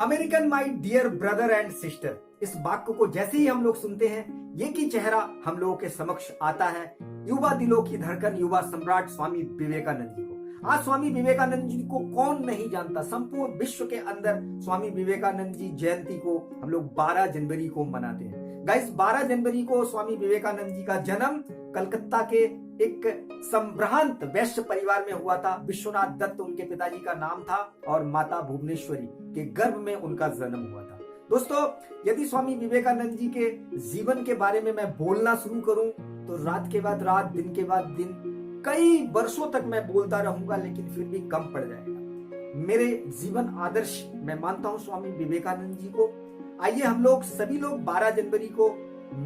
American my dear brother and sister, इस वाक्य को जैसे ही हम लोग सुनते हैं एक ही चेहरा हम लोगों के समक्ष आता है, युवा दिलों की धड़कन, युवा सम्राट स्वामी विवेकानंद जी को। आज स्वामी विवेकानंद जी को कौन नहीं जानता। संपूर्ण विश्व के अंदर स्वामी विवेकानंद जी जयंती को हम लोग 12 जनवरी को मनाते हैं। गाइस, 12 जनवरी को स्वामी विवेकानंद जी का जन्म कलकत्ता के एक संभ्रांत वैश्य परिवार में हुआ था। विश्वनाथ दत्त उनके पिताजी का नाम था और माता भुवनेश्वरी के गर्भ में उनका जन्म हुआ था। दोस्तों, यदि स्वामी विवेकानंद जी के जीवन के बारे में मैं बोलना शुरू करूं तो रात के बाद रात, दिन के बाद दिन, कई वर्षों तक मैं बोलता रहूंगा, लेकिन फिर भी कम पड़ जाएगा। मेरे जीवन आदर्श मैं मानता हूं स्वामी विवेकानंद जी को। आइए हम लोग सभी लोग 12 जनवरी को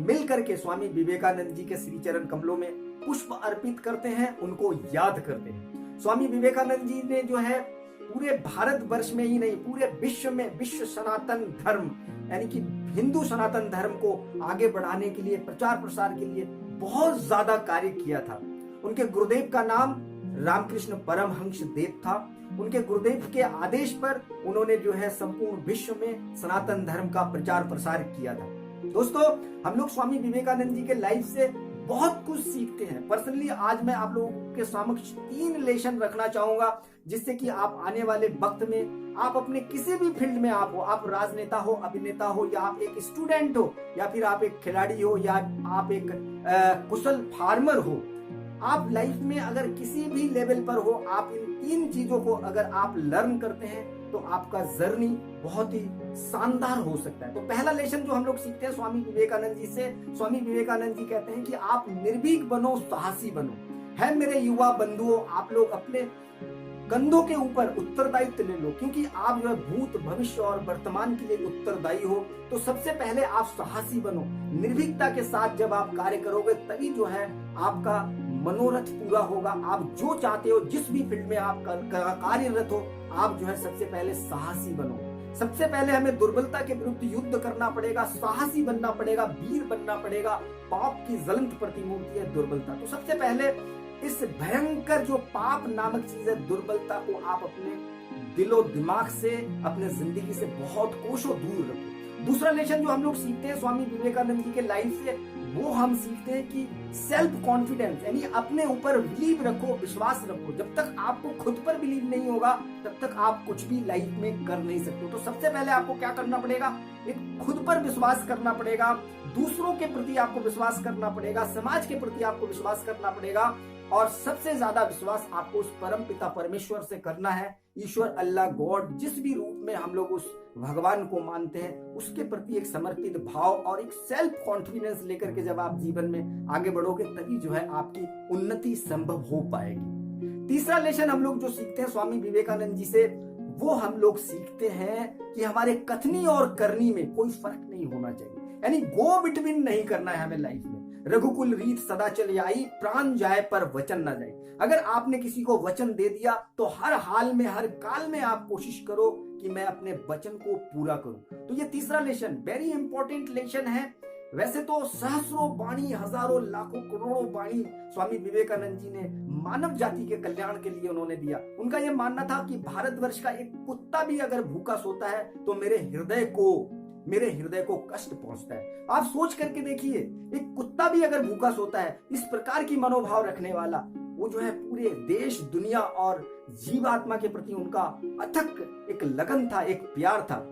मिल करके स्वामी विवेकानंद जी के श्री चरण कमलों में पुष्प अर्पित करते हैं, उनको याद करते हैं। स्वामी विवेकानंद जी ने जो है पूरे भारत वर्ष में ही नहीं, पूरे विश्व में विश्व सनातन धर्म यानी कि हिंदू सनातन धर्म को आगे बढ़ाने के लिए, प्रचार प्रसार के लिए बहुत ज्यादा कार्य किया था। उनके गुरुदेव का नाम रामकृष्ण परमहंस देव था। उनके गुरुदेव के आदेश पर उन्होंने जो है संपूर्ण विश्व में सनातन धर्म का प्रचार प्रसार किया था। दोस्तों, हम लोग स्वामी विवेकानंद जी के लाइफ से बहुत कुछ सीखते हैं। पर्सनली आज मैं आप लोगों के समक्ष 3 लेसन रखना चाहूंगा, जिससे कि आप आने वाले वक्त में आप अपने किसी भी फील्ड में आप राजनेता हो, अभिनेता हो, या आप एक स्टूडेंट हो, या फिर आप एक खिलाड़ी हो, या आप एक कुशल फार्मर हो, आप लाइफ में अगर किसी भी लेवल पर हो, आप इन 3 चीजों को अगर आप लर्न करते हैं तो आपका जर्नी बहुत ही शानदार हो सकता है। तो पहला लेसन जो हम लोग सीखते हैं स्वामी विवेकानंद जी से, स्वामी विवेकानंद जी कहते हैं कि आप निर्भीक बनो, साहसी बनो। है मेरे युवा बंधुओं, आप लोग अपने कंधों के ऊपर उत्तरदायित्व ले लो, क्योंकि आप जो है भूत, भविष्य और वर्तमान के लिए उत्तरदायी हो। तो सबसे पहले आप साहसी बनो। निर्भीकता के साथ जब आप कार्य करोगे तभी जो है आपका मनोरथ पूरा होगा। आप जो चाहते हो, जिस भी फील्ड में आप कार्यरत हो, आप जो है सबसे पहले साहसी बनो। सबसे पहले हमें दुर्बलता के विरुद्ध युद्ध करना पड़ेगा, साहसी बनना पड़ेगा, वीर बनना पड़ेगा। पाप की ज्वलंत प्रतिमूर्ति है दुर्बलता। तो सबसे पहले इस भयंकर जो पाप नामक चीज है दुर्बलता को आप अपने दिलो दिमाग से, अपने जिंदगी से बहुत कोसों दूर रखो। दूसरा लेसन जो हम लोग सीखते हैं स्वामी विवेकानंद जी के लाइफ से, वो हम सीखते हैं कि सेल्फ कॉन्फिडेंस यानी अपने ऊपर बिलीव रखो, विश्वास रखो। जब तक आपको खुद पर बिलीव नहीं होगा तब तक आप कुछ भी लाइफ में कर नहीं सकते। तो सबसे पहले आपको क्या करना पड़ेगा? एक खुद पर विश्वास करना पड़ेगा, दूसरों के प्रति आपको विश्वास करना पड़ेगा, समाज के प्रति आपको विश्वास करना पड़ेगा, और सबसे ज्यादा विश्वास आपको उस परम पिता परमेश्वर से करना है। ईश्वर, अल्लाह, गॉड, जिस भी रूप में हम लोग उस भगवान को मानते हैं, उसके प्रति एक समर्पित भाव और एक सेल्फ कॉन्फिडेंस लेकर के जब आप जीवन में आगे बढ़ोगे तभी जो है आपकी उन्नति संभव हो पाएगी। तीसरा लेसन हम लोग जो सीखते हैं स्वामी विवेकानंद जी से, वो हम लोग सीखते हैं कि हमारे कथनी और करनी में कोई फर्क नहीं होना चाहिए, यानी गो बिटवीन नहीं करना है हमें लाइफ में। रघुकुल रीत सदा चली आई, प्राण जाए पर वचन ना जाए। अगर आपने किसी को वचन दे दिया तो हर हाल में, हर काल में आप कोशिश करो कि मैं अपने वचन को पूरा करूं। तो ये तीसरा लेसन वेरी इंपॉर्टेंट लेसन है। वैसे तो सहस्रों वाणी, हजारों, लाखों, करोड़ों वाणी स्वामी विवेकानंद जी ने मानव जाति के कल्याण के लिए उन्होंने दिया। उनका यह मानना था कि भारतवर्ष का एक कुत्ता भी अगर भूखा सोता है तो मेरे हृदय को कष्ट पहुंचता है। आप सोच करके देखिए, एक कुत्ता भी अगर भूखा सोता है, इस प्रकार की मनोभाव रखने वाला, वो जो है पूरे देश, दुनिया और जीवात्मा के प्रति उनका अथक एक लगन था, एक प्यार था।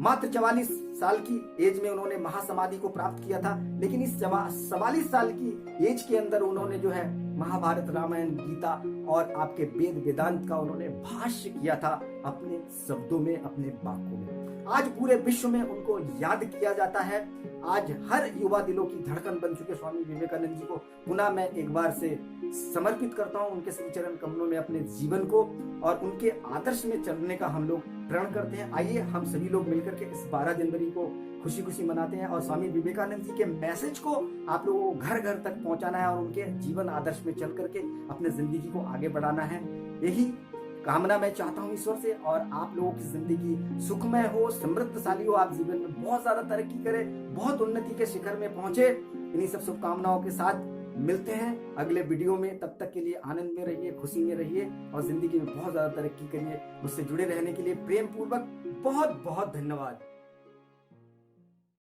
मात्र 44 साल की एज में उन्होंने महासमाधि को प्राप्त किया था, लेकिन इस 44 साल की एज के अंदर उन्होंने जो है महाभारत, रामायण, गीता और आपके वेद वेदांत का उन्होंने भाष्य किया था अपने शब्दों में, अपने वाक्यों में। आज पूरे विश्व में उनको याद किया जाता है। आज हर युवा दिलों की धड़कन बन चुके स्वामी विवेकानंद जी को पुनः मैं एक बार से समर्पित करता हूं उनके श्री चरण कमलों में अपने जीवन को, और उनके आदर्श में चलने का हम लोग प्रण करते हैं। आइए हम सभी लोग मिलकर के इस 12 जनवरी को खुशी खुशी मनाते हैं और स्वामी विवेकानंद जी के मैसेज को आप लोगों को घर घर तक पहुंचाना है और उनके जीवन आदर्श में चल करके अपने जिंदगी को आगे बढ़ाना है। यही कामना मैं चाहता हूं ईश्वर से, और आप लोगों की जिंदगी सुखमय हो, समृद्धशाली हो, आप जीवन में बहुत ज्यादा तरक्की करें, बहुत उन्नति के शिखर में पहुंचे। इन्हीं सब शुभकामनाओं के साथ मिलते हैं अगले वीडियो में। तब तक के लिए आनंद में रहिए, खुशी में रहिए और जिंदगी में बहुत ज्यादा तरक्की करिए। मुझसे जुड़े रहने के लिए प्रेम पूर्वक बहुत बहुत धन्यवाद।